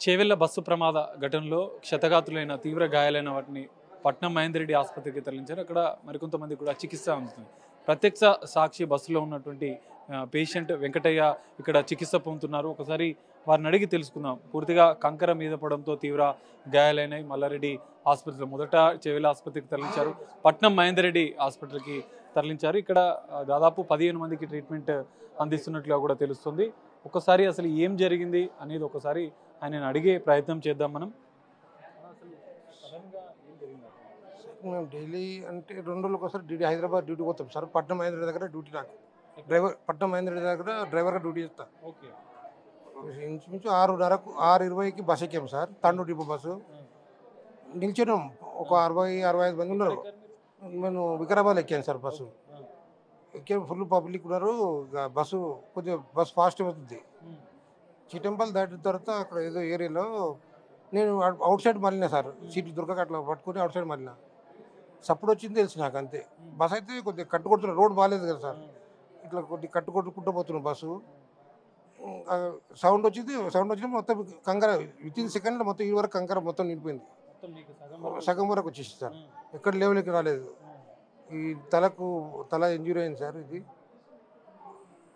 Chevella bus ప్రమాద ఘటనలో క్షతగాతులైన తీవ్ర గాయాలైన వాటిని పట్నం మహేందర్ రెడ్డి ఆసుపత్రికి తరలించారు. అక్కడ మరికొంతమంది కూడా చికిత్స అందుతుంది. ప్రత్యక్ష సాక్షి బస్సులో ఉన్నటువంటి పేషెంట్ వెంకటయ్య ఇక్కడ చికిత్స పొందుతున్నారు. ఒకసారి వారిని అడిగి తెలుసుకుందాం. పూర్తిగా కంకర మీద పడంతో తీవ్ర గాయాలైనాయి. మల్లారెడ్డి ఆసుపత్రిలో మొదట చేవెళ్ల ఆసుపత్రికి తరలించారు, పట్నం మహేందర్ రెడ్డి హాస్పిటల్కి తరలించారు. ఇక్కడ దాదాపు 15 మందికి ట్రీట్మెంట్ అందిస్తున్నట్లుగా కూడా తెలుస్తుంది. ఒకసారి అసలు ఏం జరిగింది అనేది ఒకసారి ఆయన అడిగే ప్రయత్నం చేద్దాం మనం. మేము డైలీ అంటే 2 రోజులకు ఒకసారి హైదరాబాద్ డ్యూటీ పోతాం సార్. పట్నం మహేంద్ర రెడ్డి దగ్గర డ్యూటీ నాకు డ్రైవర్, పట్నం మహేంద్ర రెడ్డి దగ్గర డ్రైవర్గా డ్యూటీ చేస్తా. ఇంచుమించు 6:20కి బస్ ఎక్కాము సార్. తండు డిపో బస్సు నిల్చున్నాం. ఒక 60-65 మంది ఉన్నారు. నేను వికారాబాద్ ఎక్కాను సార్. బస్సు ఎక్కాను, ఫుల్ పబ్లిక్ ఉన్నారు. బస్సు కొద్దిగా ఫాస్ట్ అవుతుంది. చిటంపల్ దాటిన తర్వాత అక్కడ ఏదో ఏరియాలో నేను అవుట్ సైడ్ మళ్ళినా సార్. సీట్లు దొరకక అట్లా పట్టుకుని అవుట్ సైడ్ మళ్ళినా. సప్పుడు వచ్చింది తెలిసి నాకు అంతే. బస్ అయితే కొద్దిగా కట్టుకొడుతున్నాను. రోడ్ బాగాలేదు కదా సార్. ఇట్లా కొద్దిగా కట్టుకుంటూ పోతున్నాం బస్సు. సౌండ్ వచ్చిన మొత్తం కంకర విత్ ఇన్ సెకండ్లో మొత్తం ఈ వరకు కంకర మొత్తం నిండిపోయింది. సగం వరకు వచ్చేసి సార్. ఎక్కడ లెవెల్కి రాలేదు. ఈ తల ఇంజూరీ అయింది సార్. ఇది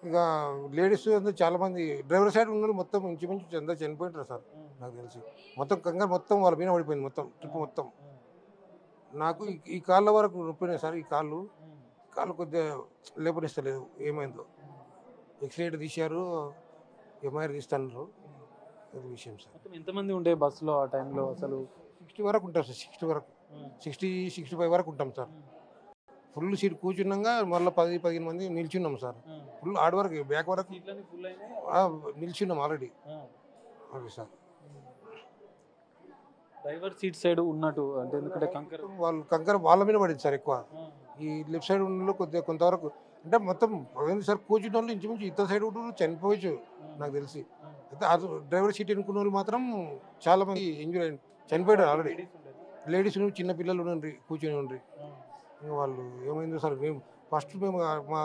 ఇక లేడీస్ అందరూ చాలామంది డ్రైవర్ సైడ్ ఉన్న మొత్తం ఇంచుమించు అందరూ చనిపోయింటారు సార్. నాకు తెలిసి మొత్తం కంగారు మొత్తం వాళ్ళ మీద పడిపోయింది. మొత్తం ట్రిప్ మొత్తం. నాకు ఈ కాళ్ళ వరకు నొప్పినాయి సార్. ఈ కాళ్ళు కొద్దిగా లేపనిస్తలేదు. ఏమైందో ఎక్స్రే తీశారు, ఎంఆర్ఐ తీస్తున్నారు. అది విషయం సార్. ఎంతమంది ఉండే బస్సులో ఆ టైంలో? అసలు 60 వరకు ఉంటాం సార్. 60 వరకు 65 వరకు ఉంటాం సార్. ఫుల్ సీట్ కూర్చున్నాగా మళ్ళీ 10-15 మంది నిల్చున్నాం సార్. ఫుల్ ఆడ వరకు బ్యాక్ వరకు నిల్చున్నాం ఆల్రెడీ. అది సార్ డ్రైవర్ సీట్ సైడ్ ఉన్నట్టు అంటే ఎందుకంటే కంకర వాళ్ళ మీద పడింది సార్ ఎక్కువ. ఈ లెఫ్ట్ సైడ్ ఉన్న కొద్దిగా కొంతవరకు అంటే మొత్తం సార్ కూర్చున్న వాళ్ళు ఇంచుమించు ఇతర సైడ్ చనిపోవచ్చు నాకు తెలిసి. అయితే అది డ్రైవర్ సీట్ ఎన్నుకున్న వాళ్ళు మాత్రం చాలా మంది ఇంజూరీ అయ్యి చనిపోయారు ఆల్రెడీ. లేడీస్ చిన్న పిల్లలు ఉండ్రి కూర్చొని ఉండ్రి. ఇంకా వాళ్ళు ఏమైందో సార్. మేము మా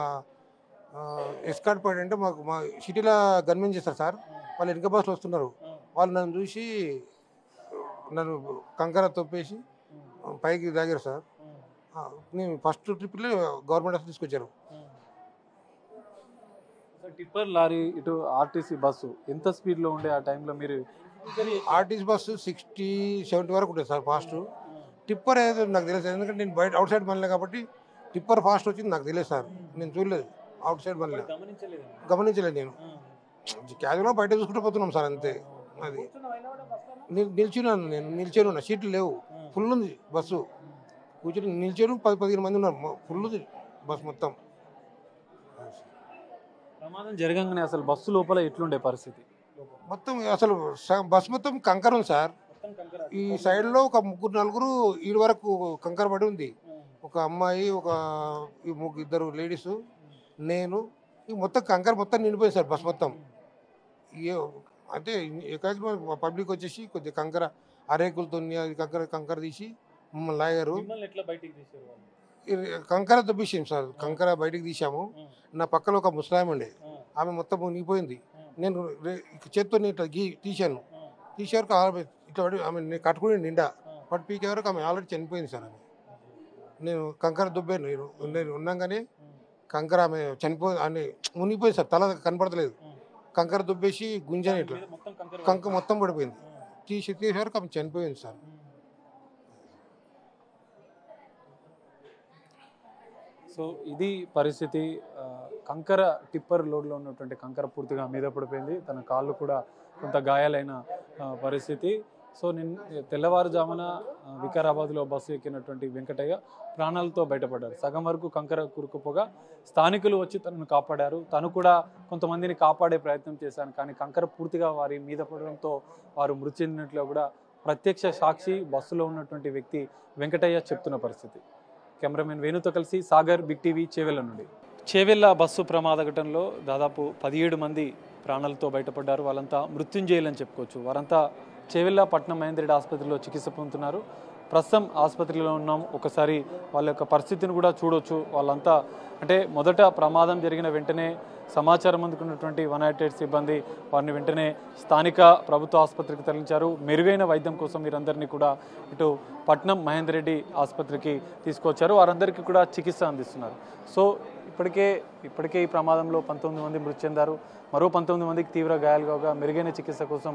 ఎస్కార్ట్ పాయింట్ అంటే మా సిటీలో గన్మెన్ చేస్తారు సార్. వాళ్ళు వెనక బస్సులు వస్తున్నారు. వాళ్ళు నన్ను చూసి నన్ను కంకర తొప్పేసి పైకి తాగారు సార్. నేను ఫస్ట్ ట్రిప్లో గవర్నమెంట్ హాస్పిటల్ తీసుకొచ్చారు. టిప్పర్ లారీ ఇటు ఆర్టీసీ బస్సు ఎంత స్పీడ్లో ఉండే ఆ టైంలో? మీరు ఆర్టీసీ బస్సు 60-70 వరకు ఉంటుంది సార్ ఫాస్ట్. టిప్పర్ ఏదో నాకు తెలియదు, ఎందుకంటే నేను బయట అవుట్ సైడ్ మళ్ళీ కాబట్టి టిప్పర్ ఫాస్ట్ వచ్చింది నాకు తెలియదు సార్. నేను చూడలేదు అవుట్ సైడ్ మళ్ళీ గమనించలేదు. నేను క్యాజువల్గా బయట చూసుకుంటూ పోతున్నాం సార్ అంతే. అది నిల్చొని ఉన్నా. సీట్లు లేవు, ఫుల్ ఉంది బస్సు. కూర్చొని నిల్చొని 10-15 మంది ఉన్నారు. ఫుల్ ఉంది బస్ మొత్తం. ప్రమాదం జరగగానే అసలు బస్సు లోపల ఎట్లుండే పరిస్థితి? మొత్తం అసలు బస్ మొత్తం కంకర ఉంది సార్. ఈ సైడ్లో ఒక 3-4 ఈడు వరకు కంకర పడి ఉంది. ఒక అమ్మాయి, ఇద్దరు లేడీసు, నేను. ఈ మొత్తం కంకర మొత్తం నిండిపోయింది సార్ బస్ మొత్తం. అంటే ఎక్కడికి పబ్లిక్ వచ్చేసి కొద్దిగా కంకర అరేకులతో కంకర తీసి మమ్మల్ని లాగారు. కంకర దొబ్బేసాము సార్. కంకర బయటికి తీసాము. నా పక్కన ఒక ముస్లాం ఉండే, ఆమె మొత్తం మునిగిపోయింది. నేను చేత్తో ఇట్లా తీశాను. తీసే వరకు ఇట్లా పడి ఆమె కట్టుకుని నిండా పట్టు పీకే వరకు ఆమె ఆల్రెడీ చనిపోయింది సార్. ఆమె నేను కంకర దొబ్బాను. నేను ఉన్నాగానే కంకర ఆమె ఆమె మునిగిపోయింది సార్. తల కనపడతలేదు. కంకర దుబ్బేసి గుంజని ఇట్లా కంక మొత్తం పడిపోయింది. తీసే వరకు ఆమె చనిపోయింది సార్. సో ఇది పరిస్థితి. కంకర టిప్పర్ లోడ్లో ఉన్నటువంటి కంకర పూర్తిగా మీద పడిపోయింది. తన కాళ్ళు కూడా కొంత గాయాలైన పరిస్థితి. సో తెల్లవారుజామున వికారాబాద్లో బస్సు ఎక్కినటువంటి వెంకటయ్య ప్రాణాలతో బయటపడ్డారు. సగం వరకు కంకర కూరుకుపోగా స్థానికులు వచ్చి తనను కాపాడారు. తను కూడా కొంతమందిని కాపాడే ప్రయత్నం చేశాను, కానీ కంకర పూర్తిగా వారి మీద పడడంతో వారు మృతి చెందినట్లు కూడా ప్రత్యక్ష సాక్షి బస్సులో ఉన్నటువంటి వ్యక్తి వెంకటయ్య చెప్తున్న పరిస్థితి. కెమెరామెన్ వేణుతో కలిసి సాగర్, బిగ్ టీవీ, చేవెళ్ల నుండి. చేవెళ్ల బస్సు ప్రమాద ఘటనలో దాదాపు 17 మంది ప్రాణాలతో బయటపడ్డారు. వాళ్ళంతా మృత్యుంజయులని చెప్పుకోవచ్చు. వారంతా చేవెళ్ల పట్నం మహేందర్ రెడ్డి ఆసుపత్రిలో చికిత్స పొందుతున్నారు. ప్రస్తుతం ఆసుపత్రిలో ఉన్నాం. ఒకసారి వాళ్ళ యొక్క పరిస్థితిని కూడా చూడొచ్చు. వాళ్ళంతా అంటే మొదట ప్రమాదం జరిగిన వెంటనే సమాచారం అందుకున్నటువంటి 188 సిబ్బంది వారిని వెంటనే స్థానిక ప్రభుత్వ ఆసుపత్రికి తరలించారు. మెరుగైన వైద్యం కోసం వీరందరినీ కూడా ఇటు పట్నం మహేందర్ రెడ్డి ఆసుపత్రికి తీసుకొచ్చారు. వారందరికీ కూడా చికిత్స అందిస్తున్నారు. సో ఇప్పటికే ఈ ప్రమాదంలో 19 మంది మృతి చెందారు. మరో 19 మందికి తీవ్ర గాయాలు కాగా మెరుగైన చికిత్స కోసం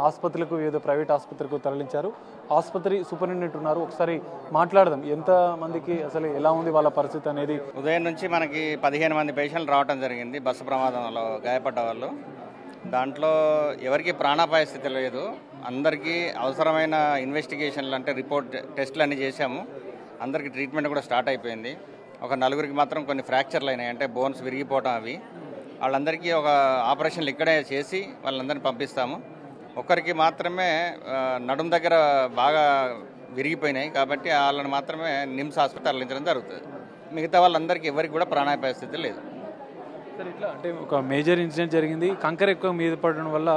ఆసుపత్రులకు వివిధ ప్రైవేట్ ఆసుపత్రులకు తరలించారు. ఆసుపత్రి సూపరింటెండెంట్ ఉన్నారు. ఒకసారి మాట్లాడదాం. ఎంత మందికి అసలు ఎలా ఉంది వాళ్ళ పరిస్థితి అనేది. ఉదయం నుంచి మనకి 15 మంది పేషెంట్లు రావడం జరిగింది బస్సు ప్రమాదంలో గాయపడ్డ వాళ్ళు. దాంట్లో ఎవరికి ప్రాణాపాయ స్థితి లేదు. అందరికీ అవసరమైన ఇన్వెస్టిగేషన్లు అంటే రిపోర్ట్ టెస్టులు అన్నీ చేశాము. అందరికీ ట్రీట్మెంట్ కూడా స్టార్ట్ అయిపోయింది. ఒక నలుగురికి మాత్రం కొన్ని ఫ్రాక్చర్లు అయినాయి, అంటే బోన్స్ విరిగిపోవటం అవి. వాళ్ళందరికీ ఒక ఆపరేషన్లు ఇక్కడే చేసి వాళ్ళందరినీ పంపిస్తాము. ఒక్కరికి మాత్రమే నడుము దగ్గర బాగా విరిగిపోయినాయి కాబట్టి వాళ్ళని మాత్రమే నిమ్స్ హాస్పిటల్ తరలించడం జరుగుతుంది. మిగతా వాళ్ళందరికీ ఎవరికి కూడా ప్రాణాపాయ స్థితి లేదు. సార్ ఇట్లా అంటే ఒక మేజర్ ఇన్సిడెంట్ జరిగింది. కంకర ఎక్కువ మీద పడడం వల్ల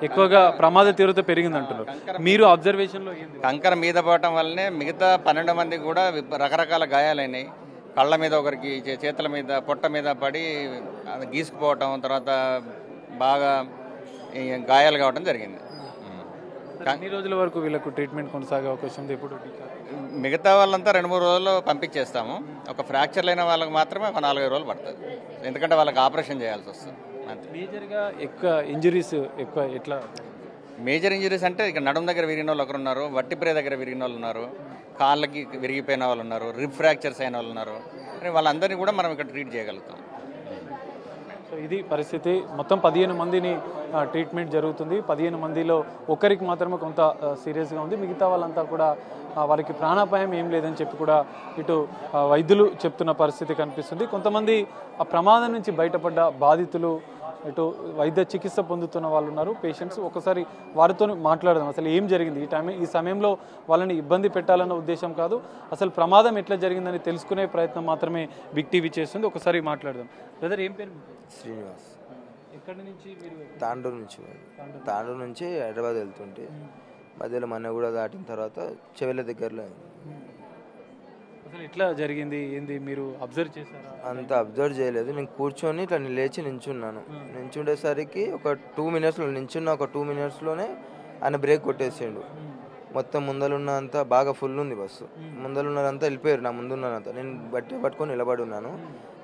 ఎక్కువగా ప్రమాద తీవ్రత పెరిగింది అంటున్నారు. మీరు అబ్జర్వేషన్లో కంకర మీద పడటం వల్లనే మిగతా 12 మందికి కూడా రకరకాల గాయాలైనాయి. కళ్ళ మీద, ఒకరికి చేతుల మీద, పొట్ట మీద పడి గీసుకుపోవటం, తర్వాత బాగా గాయాలు కావడం జరిగింది. ఎన్ని రోజుల వరకు వీళ్ళకు ట్రీట్మెంట్ కొనసాగే అవకాశం ఉంది? ఎప్పుడు మిగతా వాళ్ళంతా 2-3 రోజుల్లో పంపించేస్తాము. ఒక ఫ్రాక్చర్ అయిన వాళ్ళకి మాత్రమే ఒక 4-5 రోజులు పడుతుంది, ఎందుకంటే వాళ్ళకి ఆపరేషన్ చేయాల్సి వస్తుంది. మేజర్గా ఎక్కువ ఇంజరీస్ ఎక్కువ ఎట్లా? మేజర్ ఇంజరీస్ అంటే ఇక నడుము దగ్గర విరిగిన వాళ్ళు ఒకరు ఉన్నారు, వట్టిప్రే దగ్గర విరిగిన వాళ్ళు ఉన్నారు, కాళ్ళకి విరిగిపోయిన వాళ్ళు ఉన్నారు, రిబ్ ఫ్రాక్చర్స్ అయిన వాళ్ళు ఉన్నారు. వాళ్ళందరినీ కూడా మనం ఇక్కడ ట్రీట్ చేయగలుగుతాం. సో ఇది పరిస్థితి. మొత్తం 15 మందిని ట్రీట్మెంట్ జరుగుతుంది. 15 మందిలో ఒకరికి మాత్రమే కొంత సీరియస్గా ఉంది. మిగతా వాళ్ళంతా కూడా వారికి ప్రాణాపాయం ఏం లేదని చెప్పి కూడా ఇటు వైద్యులు చెప్తున్న పరిస్థితి కనిపిస్తుంది. కొంతమంది ఆ ప్రమాదం నుంచి బయటపడ్డ బాధితులు, ఇటు వైద్య చికిత్స పొందుతున్న వాళ్ళు ఉన్నారు, పేషెంట్స్. ఒకసారి వారితో మాట్లాడదాం. అసలు ఏం జరిగింది ఈ సమయంలో వాళ్ళని ఇబ్బంది పెట్టాలన్న ఉద్దేశం కాదు, అసలు ప్రమాదం ఎట్లా జరిగిందని తెలుసుకునే ప్రయత్నం మాత్రమే బిగ్ టీవీ చేస్తుంది. ఒకసారి మాట్లాడదాం. బ్రదర్ ఏం పేరు? శ్రీనివాస్. ఎక్కడి నుంచి మీరు? తాండూరు నుంచి హైదరాబాద్ వెళ్తుంటే మధ్యలో మన్నగూడ దాటిన తర్వాత చెవెళ్ళ దగ్గరలో అసలు ఎట్లా జరిగింది ఏంది మీరు అబ్జర్వ్ చేశారా? అంత అబ్జర్వ్ చేయలేదు. నేను కూర్చొని ఇట్లా లేచి నించున్నాను. నించుండేసరికి ఒక 2 మినిట్స్లో నించున్న ఒక 2 మినిట్స్లోనే ఆయన బ్రేక్ కొట్టేసిండు. మొత్తం ముందలున్న అంతా బాగా ఫుల్ ఉంది బస్సు. ముందలున్నదంతా వెళ్ళిపోయారు, నా ముందున్నదంతా. నేను పట్టుకొని నిలబడి ఉన్నాను.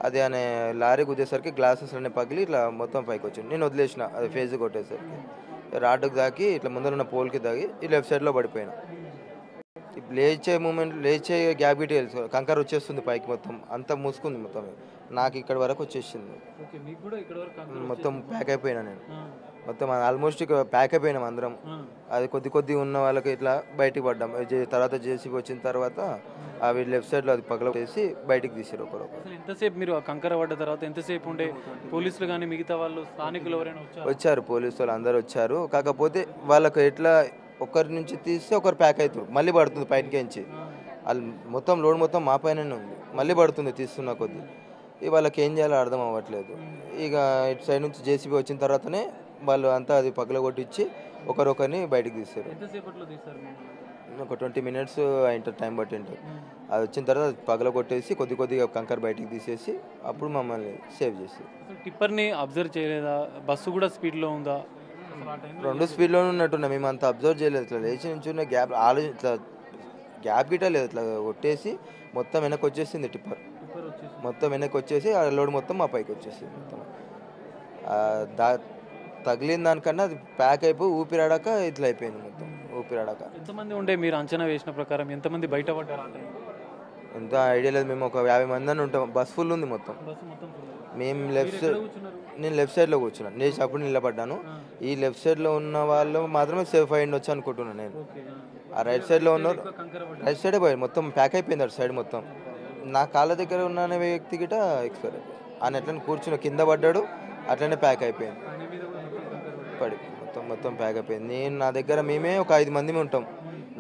అది ఆయన లారీ గుద్దేసరికి గ్లాసెస్ అన్నీ పగిలి ఇట్లా మొత్తం పైకి వచ్చింది. నేను వదిలేసిన అది ఫేజ్ కొట్టేసరికి రాడ్డుకు దాకి ఇట్లా ముందరున్న పోల్కి దాగి ఈ లెఫ్ట్ సైడ్లో పడిపోయినా. లేచే గ్యాప్ గిట్ తెలుసు, కంకర వచ్చేస్తుంది పైకి, మొత్తం అంతా మూసుకుంది. మొత్తం నాకు ఇక్కడ వరకు వచ్చేసింది. మొత్తం ప్యాక్ అయిపోయినా నేను. మొత్తం ఆల్మోస్ట్ ఇక ప్యాక్ అయిపోయినాం అందరం. అది కొద్ది ఉన్న వాళ్ళకి ఇట్లా బయటికి పడ్డాం. తర్వాత జేసీబీ వచ్చిన తర్వాత అవి లెఫ్ట్ సైడ్లో అది పగలవేసి బయటికి తీసారు ఒకరొకరు. ఎంతసేపు మీరు కంకర పడ్డ తర్వాత ఎంతసేపు ఉండే? పోలీసులు కానీ మిగతా వాళ్ళు స్థానికులు ఎవరైనా వచ్చారు? పోలీసు వాళ్ళు అందరూ వచ్చారు. కాకపోతే వాళ్ళకు ఎట్లా ఒకరి నుంచి తీస్తే ఒకరు ప్యాక్ అవుతారు, మళ్ళీ పడుతుంది పైనకించి. వాళ్ళు మొత్తం లోడ్ మొత్తం మా పైననే ఉంది, మళ్ళీ పడుతుంది తీస్తున్న కొద్ది. ఇక వాళ్ళకి ఏం చేయాలో అర్థం అవ్వట్లేదు. ఇక ఇటు సైడ్ నుంచి జేసీబీ వచ్చిన తర్వాతనే వాళ్ళు అంతా అది పగలగొట్టించి ఒకరొకరిని బయటకు తీస్తారు. ఒక 20 మినిట్స్ అయింట టైం బట్టి ఉంటుంది. అది వచ్చిన తర్వాత పగలగొట్టేసి కొద్దిగా కంకర బయటికి తీసేసి అప్పుడు మమ్మల్ని సేవ్ చేసి. టిప్పర్ని అబ్జర్వ్ చేయలేదా? బస్సు కూడా స్పీడ్లో ఉందా? 2 స్పీడ్లోనే ఉన్నట్టున్నా. మేము అంత అబ్జర్వ్ చేయలేదు. ఇట్లా లేచి నుంచి గ్యాప్ ఇట్లా గ్యాప్ గిట్ట లేదు, ఇట్లా కొట్టేసి మొత్తం వెనక్కి వచ్చేసింది. టిప్పర్ మొత్తం వెనక్కి వచ్చేసి ఆ లోడ్ మొత్తం మా పైకి వచ్చేసింది. మొత్తం తగిలిన దానికన్నా అది ప్యాక్ అయిపోయి ఊపిరాడాక ఇట్లా అయిపోయింది. మొత్తం ఊపిరాడాక. ఎంతమంది ఉండే మీరు అంచనా వేసిన ప్రకారం ఎంతమంది బయటపడ్డారు? ఎంత ఐడియా లేదు. మేము ఒక 50 మంది అని ఉంటాం. బస్ ఫుల్ ఉంది మొత్తం. మేము నేను లెఫ్ట్ సైడ్లో కూర్చున్నాను. నేను అప్పుడు నిలబడ్డాను. ఈ లెఫ్ట్ సైడ్లో ఉన్న వాళ్ళు మాత్రమే సేఫ్ అయ్యి ఉండొచ్చు అనుకుంటున్నాను నేను. ఆ రైట్ సైడ్లో ఉన్నారు, రైట్ సైడే పోయారు. మొత్తం ప్యాక్ అయిపోయింది అటు సైడ్ మొత్తం. నా కాళ్ళ దగ్గర ఉన్న వ్యక్తి గిట ఎక్స్పైర్ అయిపోయింది. ఆయన ఎట్లనే కూర్చున్న కింద పడ్డాడు, అట్లనే ప్యాక్ అయిపోయింది. మొత్తం ప్యాక్ అయిపోయింది. నా దగ్గర మేమే ఒక 5 మంది ఉంటాం.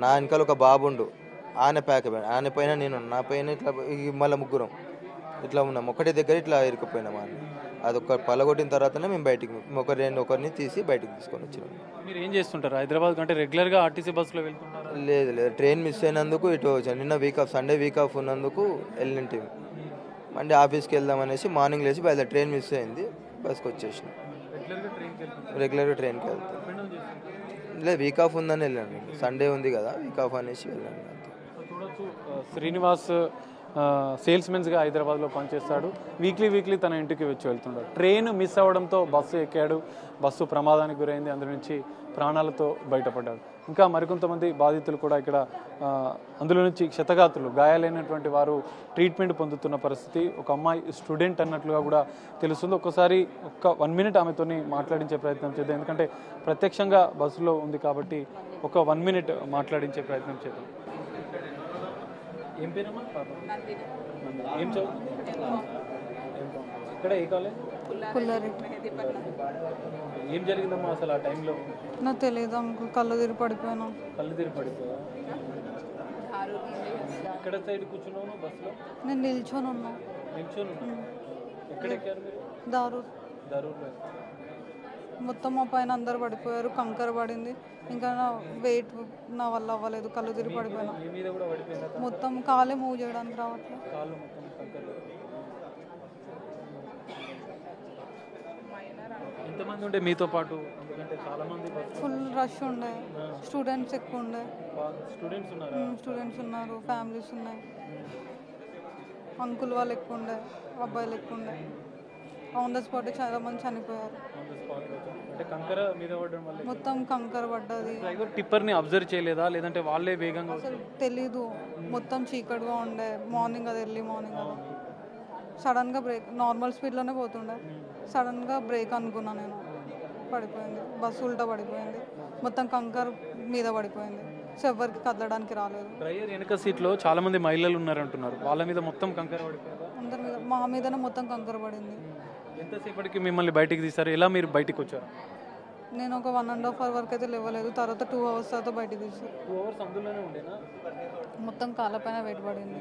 నా వెనకాల ఒక బాబుండు, ఆయన ప్యాక్ అయిపోయాడు. ఆయన పైన నేను, నా పైన ఇట్లా మళ్ళీ ముగ్గురం ఇట్లా ఉన్నాం. ఒకటే దగ్గర ఇట్లా ఇరుక్కుపోయినాం. అదొక పలగొట్టిన తర్వాతనే మేము బయటికి ఒకరిని తీసి బయటికి తీసుకొని వచ్చినాం. మీరు ఏం చేస్తుంటారు హైదరాబాద్ కంటే రెగ్యులర్గా ఆర్టీసీ బస్సులో వెళ్తుంటారా? లేదు లేదు, ట్రైన్ మిస్ అయినందుకు ఇటు వచ్చాను. నిన్న week off, Sunday week off ఉన్నందుకు వెళ్ళింటి. మండే ఆఫీస్కి వెళ్దాం అనేసి మార్నింగ్ లేచి బయలుదేరి, ట్రైన్ మిస్ అయింది, బస్కి వచ్చేసిన. రెగ్యులర్గా ట్రైన్కి వెళ్తాను. లేదు, వీక్ ఆఫ్ ఉందని వెళ్ళాను. సండే ఉంది కదా, వీక్ ఆఫ్ అనేసి వెళ్ళాను. చూడొచ్చు, శ్రీనివాస్ సేల్స్మెన్స్గా హైదరాబాద్లో పనిచేస్తాడు. వీక్లీ తన ఇంటికి వచ్చి వెళ్తుంటాడు. ట్రైన్ మిస్ అవ్వడంతో బస్సు ఎక్కాడు, బస్సు ప్రమాదానికి గురైంది, అందులో నుంచి ప్రాణాలతో బయటపడ్డాడు. ఇంకా మరికొంతమంది బాధితులు కూడా ఇక్కడ అందులో నుంచి క్షతగాతులు, గాయాలైనటువంటి వారు ట్రీట్మెంట్ పొందుతున్న పరిస్థితి. ఒక అమ్మాయి స్టూడెంట్ అన్నట్లుగా కూడా తెలుస్తుంది. ఒక్కసారి 1 మినిట్ ఆమెతోని మాట్లాడించే ప్రయత్నం చేద్దాం, ఎందుకంటే ప్రత్యక్షంగా బస్సులో ఉంది కాబట్టి 1 మినిట్ మాట్లాడించే ప్రయత్నం చేద్దాం. ఏం పేరమ్మా? ఏం చదువు? ఇక్కడ ఏ కాలేజ్? ఏం జరిగిందమ్మా అసలు ఆ టైంలో? నాకు తెలియదు అంకుల్, కళ్ళు తిరిగి పడిపోయాను. కళ్ళు తిరిగి పడిపోయా? ఎక్కడ సైడ్ కూర్చున్నావు బస్సులో? నేను నిల్చొని ఉన్నా. నిల్చొని ఉన్నా? ఎక్కడ ఎక్కారు మీరు? దారూర్లో. మొత్తం మా పైన అందరు పడిపోయారు, కంకర పడింది. ఇంకా నా వెయిట్ నా వల్ల అవ్వలేదు, కళ్ళు తిరిగి పడిపోయాను. మొత్తం కాలే మూవ్ చేయడానికి రావట్లేదు. ఎంతమంది ఉండే మీతో పాటు? ఎందుకంటే చాలా మంది ఫుల్ రష్ ఉండే, స్టూడెంట్స్ ఎక్కువ ఉండే. స్టూడెంట్స్ ఉన్నారు, ఫ్యామిలీస్ ఉన్నాయి. అంకుల్ వాళ్ళు ఎక్కువ ఉండే, అబ్బాయిలు ఎక్కువ ఉండే. ఆన్ ద స్పాట్ చాలా మంది చనిపోయారు. మొత్తం కంకర పడ్డది. డ్రైవర్ టిప్పర్ని అబ్జర్వ్ చేయలేదా, లేదంటే వాళ్ళే వేగంగా? అసలు తెలీదు, మొత్తం చీకటిగా ఉండే. మార్నింగ్ అది ఎర్లీ మార్నింగ్ అది. సడన్గా బ్రేక్, నార్మల్ స్పీడ్లోనే పోతుండే, సడన్గా బ్రేక్ అనుకున్నా నేను, పడిపోయింది బస్సు, ఉల్టా పడిపోయింది. మొత్తం కంకర్ మీద పడిపోయింది. సో ఎవరికి కదలడానికి రాలేదు. డ్రైవర్ వెనక సీట్లో చాలా మంది మహిళలు ఉన్నారంటున్నారు, వాళ్ళ మీద మొత్తం కంకర పడిపోయింది. అందరి మీద, మా మీదనే మొత్తం కంకర పడింది. ఎంతసేపటికి మిమ్మల్ని బయటికి తీశారు? ఎలా మీరు బయటికి వచ్చారు? నేను ఒక 1.5 అవర్ వరకు అయితే లేవలేదు. తర్వాత 2 అవర్స్ తర్వాత బయటికి తీశారు. 2 అవర్స్ అందులోనే ఉండేనా? మొత్తం కాళ్ళపైన వెయిట్ పడింది.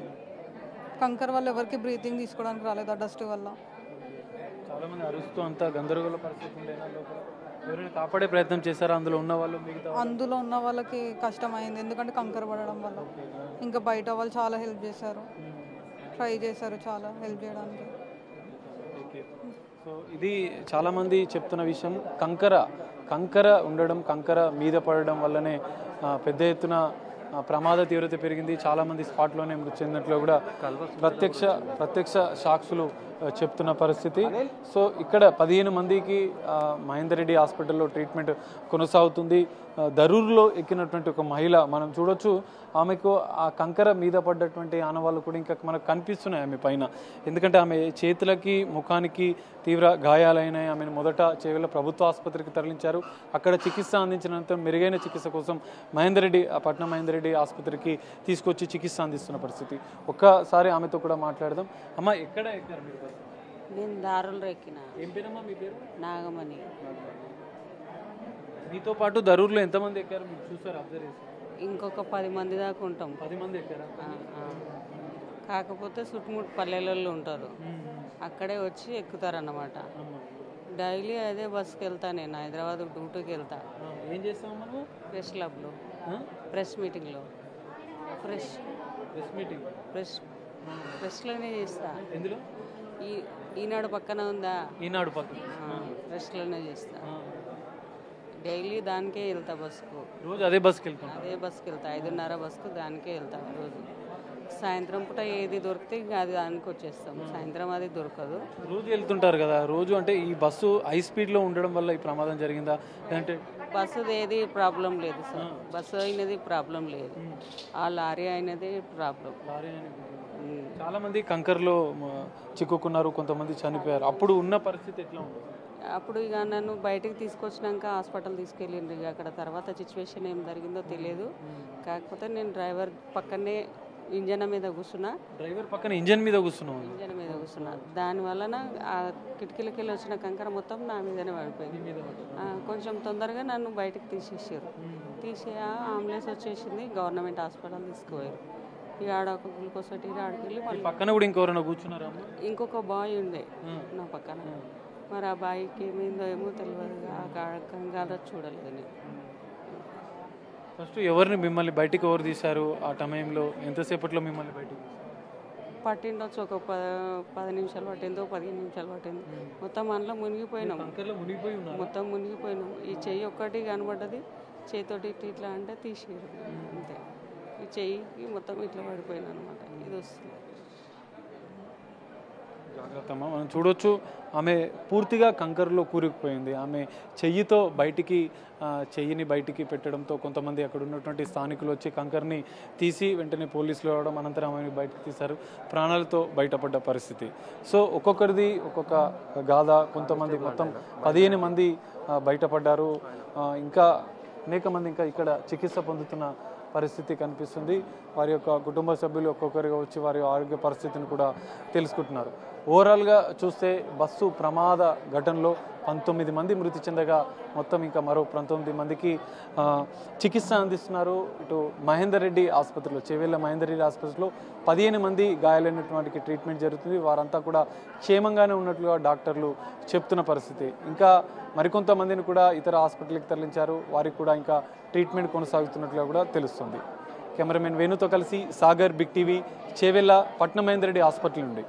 కంకర్ వల్ల ఎవరికి బ్రీతింగ్ తీసుకోవడానికి రాలేదు, ఆ డస్ట్ వల్ల. చాలా మంది అరుస్తూ అంతా గందరగోళ పరిస్థితి ఉండేనా లోపల? ఎవరైనా కాపాడే ప్రయత్నం చేశారా అందులో ఉన్న వాళ్ళు? మిగతా అందులో ఉన్న వాళ్ళకి కష్టమైంది, ఎందుకంటే కంకర పడడం వల్ల. ఇంకా బయట వాళ్ళు చాలా హెల్ప్ చేశారు, ట్రై చేశారు చాలా హెల్ప్ చేయడానికి. సో ఇది చాలామంది చెప్తున్న విషయం. కంకర ఉండడం, కంకర మీద పడడం వల్లనే పెద్ద ఎత్తున ప్రమాద తీవ్రత పెరిగింది. చాలామంది స్పాట్లోనే మృతి చెందినట్లు కూడా ప్రత్యక్ష సాక్షులు చెప్తున్న పరిస్థితి. సో ఇక్కడ 15 మందికి మహేందర్ రెడ్డి హాస్పిటల్లో ట్రీట్మెంట్ కొనసాగుతుంది. దరూర్లో ఎక్కినటువంటి ఒక మహిళ మనం చూడొచ్చు, ఆమెకు ఆ కంకర మీద పడ్డటువంటి ఆనవాళ్ళు కూడా ఇంకా మనకు కనిపిస్తున్నాయి ఆమె పైన. ఎందుకంటే ఆమె చేతులకి, ముఖానికి తీవ్ర గాయాలైనాయి. ఆమెను మొదట చేవెళ్ళ ప్రభుత్వ ఆసుపత్రికి తరలించారు. అక్కడ చికిత్స అందించినంత మెరుగైన చికిత్స కోసం పట్నం మహేందర్ రెడ్డి ఆసుపత్రికి తీసుకొచ్చి చికిత్స అందిస్తున్న పరిస్థితి. ఒక్కసారి ఆమెతో కూడా మాట్లాడదాం. అమ్మ, ఎక్కడ ఎక్కారు మీరు? నేను దారుల్లో ఎక్కిన. ఏం పేరమ్మా మీ పేరు? నాగమణి. మీతో పాటు దరూర్లో ఎంతమంది ఎక్కారు మీరు చూసారు, అబ్జర్వ్ చేశారు? ఇంకొక 10 మంది దాకా ఉంటాం. 10 మంది ఎక్కారా? కాకపోతే చుట్టుముట్టు పల్లెలలో ఉంటారు, అక్కడే వచ్చి ఎక్కుతారన్నమాట. డైలీ అదే బస్కి వెళ్తా, నేను హైదరాబాద్ డ్యూటీకి వెళ్తా. ఏం చేస్తాం మనం? ప్రెస్ క్లబ్లో, ప్రెస్ మీటింగ్లో. ప్రెస్లోనే చేస్తా. ఎందులో? ఈనాడు పక్కన ఉందా, ఈనాడు పక్కన ప్రెస్లోనే చేస్తా. డైలీ దానికే వెళ్తా బస్కు. రోజు అదే బస్కి వెళ్తాం? అదే బస్కి వెళ్తా, 5:30 బస్కు దానికే వెళ్తా రోజు. సాయంత్రం పూట ఏది దొరికితే ఇంకా అది దానికి వచ్చేస్తాం. సాయంత్రం అది దొరకదు. రోజు వెళ్తుంటారు కదా, రోజు అంటే ఈ బస్సు హై స్పీడ్లో ఉండడం వల్ల ఈ ప్రమాదం జరిగిందా, లేదంటే? బస్సు ఏది ప్రాబ్లం లేదు సార్, బస్సు అయినది ప్రాబ్లం లేదు, ఆ లారీ అయినది ప్రాబ్లం. చాలా మంది కంకర్లో చిక్కుకున్నారు, కొంతమంది చనిపోయారు. అప్పుడు ఉన్న పరిస్థితి ఎట్లా ఉంది? అప్పుడు ఇక నన్ను బయటకు తీసుకొచ్చినాక హాస్పిటల్ తీసుకెళ్ళిండ్రు. ఇక అక్కడ తర్వాత సిచ్యువేషన్ ఏం జరిగిందో తెలియదు. కాకపోతే నేను డ్రైవర్ పక్కనే ఇంజన్ మీద కూర్చున్నా. డ్రైవర్ పక్కన ఇంజన్ మీద కూర్చున్నాను? ఇంజన్ మీద కూర్చున్నా. దానివలన ఆ కిటికీలకి వెళ్ళి వచ్చిన కంకర మొత్తం నా మీదనే పడిపోయింది. కొంచెం తొందరగా నన్ను బయటకు తీసేసారు. అంబులెన్స్ వచ్చేసింది, గవర్నమెంట్ హాస్పిటల్ తీసుకుపోయారు. ఇక ఆడ ఒక గ్లూకోజ్ పెట్టి ఆడికి వెళ్ళి పక్కన కూడా ఇంకెవరైనా కూర్చున్నారా? ఇంకొక బాయ్ ఉండే నా పక్కన, మరి ఆ బాయికి ఏమైందో ఏమో తెలియదు. ఆ కంగారు చూడలేదు నేను. ఫస్ట్ ఎవరిని మిమ్మల్ని బయటికి ఎవరు తీశారు ఆ టైంలో? ఎంతసేపట్లో మిమ్మల్ని బయటికి తీశారు? పట్టిండొచ్చు ఒక 10 నిమిషాలు పట్టిందో 15 నిమిషాలు పట్టింది. మొత్తం అందులో మునిగిపోయినాం, కంకర్లో మునిగిపోయి ఉన్నారు. మొత్తం మునిగిపోయినాం. ఈ చెయ్యి ఒక్కటి కనబడ్డది, చేతితోటి ఇట్లా అంటే తీసేయరు అంతే. ఈ చెయ్యికి మొత్తం ఇట్లా పడిపోయినా అనమాట. ఇది వస్తుంది. జాగ్రత్త అమ్మ. మనం చూడొచ్చు, ఆమె పూర్తిగా కంకరలో కూరుకుపోయింది. ఆమె చెయ్యితో బయటికి చెయ్యిని బయటికి పెట్టడంతో కొంతమంది అక్కడ ఉన్నటువంటి స్థానికులు వచ్చి కంకర్ని తీసి వెంటనే పోలీసులు రావడం, అనంతరం ఆమెను బయటకు తీశారు. ప్రాణాలతో బయటపడ్డ పరిస్థితి. సో ఒక్కొక్కరిది ఒక్కొక్క గాథ. కొంతమంది మొత్తం 15 మంది బయటపడ్డారు. ఇంకా అనేక మంది ఇంకా ఇక్కడ చికిత్స పొందుతున్న పరిస్థితి కనిపిస్తుంది. వారి యొక్క కుటుంబ సభ్యులు ఒక్కొక్కరిగా వచ్చి వారి ఆరోగ్య పరిస్థితిని కూడా తెలుసుకుంటున్నారు. ఓవరాల్గా చూస్తే బస్సు ప్రమాద ఘటనలో 19 మంది మృతి చెందగా మొత్తం ఇంకా మరో 19 మందికి చికిత్స అందిస్తున్నారు. ఇటు మహేందర్ రెడ్డి ఆసుపత్రిలో, చేవెళ్ళ మహేందర్ రెడ్డి ఆసుపత్రిలో 15 మంది గాయాలైనటువంటి ట్రీట్మెంట్ జరుగుతుంది. వారంతా కూడా క్షేమంగానే ఉన్నట్లుగా డాక్టర్లు చెప్తున్న పరిస్థితి. ఇంకా మరికొంతమందిని కూడా ఇతర హాస్పిటల్కి తరలించారు. వారికి కూడా ఇంకా ట్రీట్మెంట్ కొనసాగుతున్నట్లుగా కూడా తెలుస్తుంది. కెమెరామెన్ వేణుతో కలిసి సాగర్, బిగ్ టీవీ, చేవెళ్ళ పట్నం మహేందర్ రెడ్డి హాస్పిటల్ నుండి.